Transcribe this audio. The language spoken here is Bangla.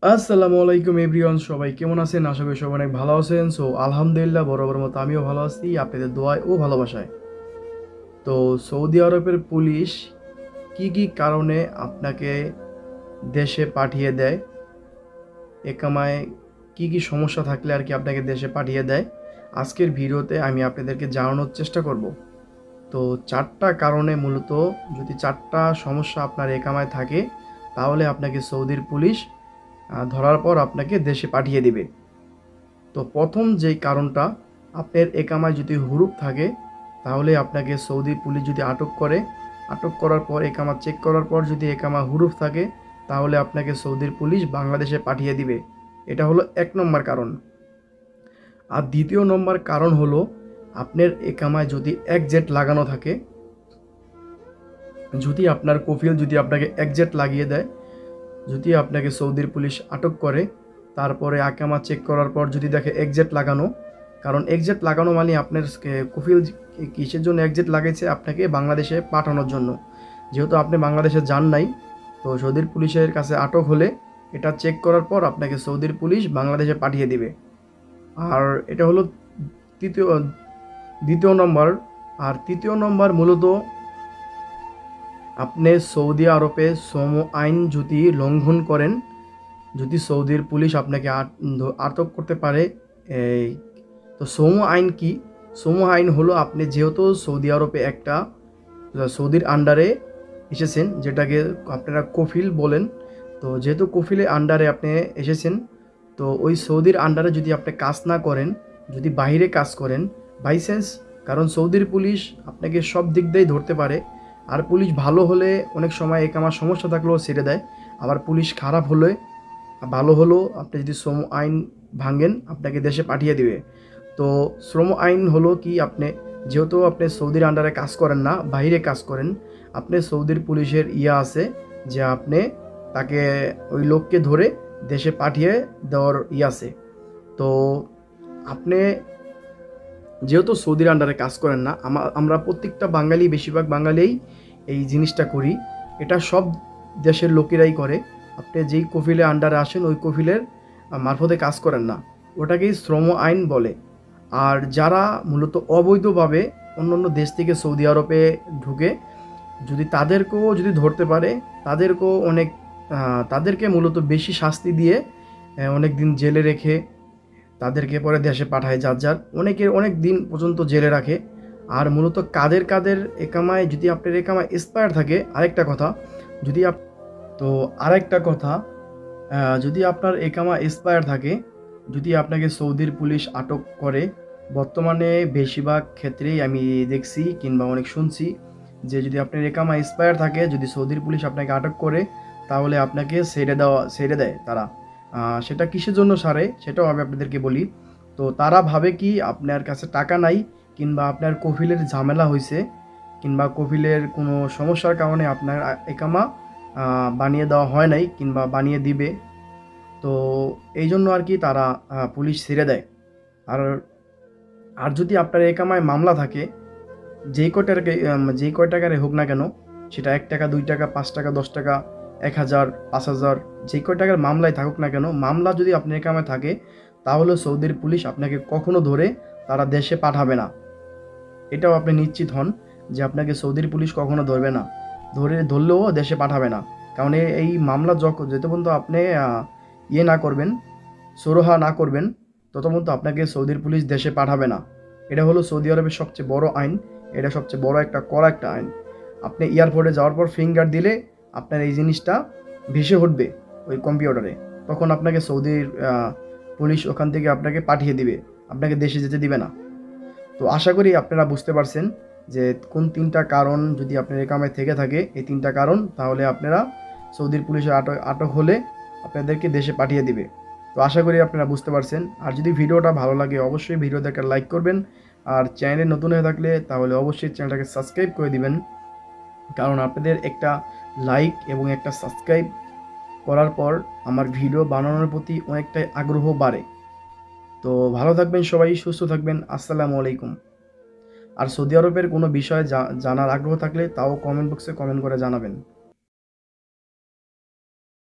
আসসালামু আলাইকুম এভরিওয়ান, সবাই কেমন আছেন? আশা করি সবাই অনেক ভালো আছেন। সো আলহামদুলিল্লাহ, বরাবর মতো আমিও ভালো আছি আপনাদের দোয়ায় ও ভালোবাসায়। তো সৌদি আরবের পুলিশ কি কি কারণে আপনাকে দেশে পাঠিয়ে দেয়, একামায় কি কি সমস্যা থাকলে আর কি আপনাকে দেশে পাঠিয়ে দেয়, আজকের ভিডিওতে আমি আপনাদেরকে জানানোর চেষ্টা করব। তো চারটা কারণে মূলত, যদি চারটা সমস্যা আপনার একামায় থাকে তাহলে আপনাকে সৌদির পুলিশ ধরার পর আপনাকে দেশে পাঠিয়ে দিবে। তো প্রথম যেই কারণটা, আপনার একামায় যদি হুরুপ থাকে তাহলে আপনাকে সৌদি পুলিশ যদি আটক করে, আটক করার পর একামা চেক করার পর যদি একামা হুরুপ থাকে তাহলে আপনাকে সৌদির পুলিশ বাংলাদেশে পাঠিয়ে দিবে। এটা হলো 1 নম্বর কারণ। আর দ্বিতীয় নম্বর কারণ হলো, আপনার একামায় যদি একজেট লাগানো থাকে, যদি আপনার কফিল যদি আপনাকে একজেট লাগিয়ে দেয়, যদি আপনাকে সৌদির পুলিশ আটক করে তারপরে আকামা চেক করার পর যদি দেখে একজেট লাগানো, কারণ একজেট লাগানো মানে আপনার কফিল কিসের জন্য একজেট লাগাইছে, আপনাকে বাংলাদেশে পাঠানোর জন্য। যেহেতু আপনি বাংলাদেশে যান নাই, তো সৌদির পুলিশের কাছে আটক হলে এটা চেক করার পর আপনাকে সৌদির পুলিশ বাংলাদেশে পাঠিয়ে দিবে। আর এটা হলো তৃতীয় দ্বিতীয় নম্বর। আর তৃতীয় নম্বর মূলত, আপনি সৌদি আরবে শ্রম আইন যদি লঙ্ঘন করেন, যদি সৌদির পুলিশ আপনাকে আটক করতে পারে। এই তো শ্রম আইন কি? শ্রম আইন হলো, আপনি যেহেতু সৌদি আরবে একটা সৌদির আন্ডারে এসেছেন, যেটাকে আপনারা কফিল বলেন। তো যেহেতু কফিলের আন্ডারে আপনি এসেছেন, তো ওই সৌদির আন্ডারে যদি আপনি কাজ না করেন, যদি বাইরে কাজ করেন বাই চান্স, কারণ সৌদির পুলিশ আপনাকে সব দিক দিয়েই ধরতে পারে। আর পুলিশ ভালো হলে অনেক সময় আমার সমস্যা থাকলেও ছেড়ে দেয়। আবার পুলিশ খারাপ হলে, ভালো হলো, আপনি যদি শ্রম আইন ভাঙেন আপনাকে দেশে পাঠিয়ে দিবে। তো শ্রম আইন হলো কি, আপনি যেহেতু আপনি সৌদির আন্ডারে কাজ করেন না, বাইরে কাজ করেন, আপনি সৌদির পুলিশের আছে যে আপনি তাকে, ওই লোককে ধরে দেশে পাঠিয়ে দেওয়ার আছে। তো আপনি যেহেতু সৌদির আন্ডারে কাজ করেন না, আমরা প্রত্যেকটা বাঙালি, বেশিরভাগ বাঙালিই এই জিনিসটা করি। এটা সব দেশের লোকেরাই করে। আপনি যেই কফিলে আন্ডারে আসেন ওই কফিলের মারফতে কাজ করেন না, ওটাকেই শ্রম আইন বলে। আর যারা মূলত অবৈধভাবে অন্য অন্য দেশ থেকে সৌদি আরবে ঢুকে, যদি তাদেরকেও যদি ধরতে পারে, তাদেরকেও অনেক তাদেরকে মূলত বেশি শাস্তি দিয়ে অনেক দিন জেলে রেখে তাদেরকে পরে দেশে পাঠায়। যার যার অনেকের অনেক দিন পর্যন্ত জেলে রাখে। আর মূলত কাদের কাদের একামায়, যদি আপনার একামায় এক্সপায়ার থাকে, আরেকটা কথা, যদি তো আরেকটা কথা, যদি আপনার একামা এক্সপায়ার থাকে, যদি আপনাকে সৌদির পুলিশ আটক করে, বর্তমানে বেশিরভাগ ক্ষেত্রেই আমি দেখছি কিংবা অনেক শুনছি যে যদি আপনার একামা এক্সপায়ার থাকে, যদি সৌদির পুলিশ আপনাকে আটক করে তাহলে আপনাকে ছেড়ে দেয় তারা। সেটা কিসের জন্য সারে সেটাও আমি আপনাদেরকে বলি। তো তারা ভাবে কি, আপনার কাছে টাকা নাই, কিংবা আপনার কফিলের ঝামেলা হয়েছে, কিংবা কফিলের কোনো সমস্যার কারণে আপনার একামা বানিয়ে দেওয়া হয় নাই কিংবা বানিয়ে দিবে। তো এই জন্য আর কি তারা পুলিশ ছেড়ে দেয়। আর আর যদি আপনার একামায় মামলা থাকে, যেই কয় টাকারে হোক না কেন, সেটা 1 টাকা, 2 টাকা, 5 টাকা, 10 টাকা, 1,000, 5,000, যেই কয় টাকার মামলায় থাকুক না কেন, মামলা যদি আপনার একামায় থাকে তাহলে সৌদির পুলিশ আপনাকে কখনো ধরে তারা দেশে পাঠাবে না। এটাও আপনি নিশ্চিত হন যে আপনাকে সৌদির পুলিশ কখনো ধরবে না, ধরলেও দেশে পাঠাবে না। কারণ এই মামলা যত পর্যন্ত আপনি না করবেন, সুরাহা না করবেন, তত পর্যন্ত আপনাকে সৌদির পুলিশ দেশে পাঠাবে না। এটা হলো সৌদি আরবের সবচেয়ে বড় আইন। এটা সবচেয়ে বড় একটা কড়া একটা আইন। আপনি এয়ারপোর্টে যাওয়ার পর ফিঙ্গার দিলে আপনার এই জিনিসটা ভেসে উঠবে ওই কম্পিউটারে, তখন আপনাকে সৌদির পুলিশ ওখান থেকে আপনাকে পাঠিয়ে দিবে, আপনাকে দেশে যেতে দিবে না। তো আশা করি আপনারা বুঝতে পারছেন যে কোন 3টা কারণ যদি আপনার একামায় থেকে থাকে, এই 3টা কারণ, তাহলে আপনারা সৌদির পুলিশের আটক হলে আপনাদেরকে দেশে পাঠিয়ে দিবে। তো আশা করি আপনারা বুঝতে পারছেন। আর যদি ভিডিওটা ভালো লাগে অবশ্যই ভিডিওতে একটা লাইক করবেন। আর চ্যানেলে নতুন হয়ে থাকলে তাহলে অবশ্যই চ্যানেলটাকে সাবস্ক্রাইব করে দিবেন, কারণ আপনাদের একটা লাইক এবং একটা সাবস্ক্রাইব করার পর আমার ভিডিও বানানোর প্রতি অনেকটাই আগ্রহ বাড়ে। তো ভালো থাকবেন সবাই, সুস্থ থাকবেন। আসসালামু আলাইকুম। আর সৌদি আরবের কোনো বিষয়ে জানার আগ্রহ থাকলে তাও কমেন্ট বক্সে কমেন্ট করে জানাবেন।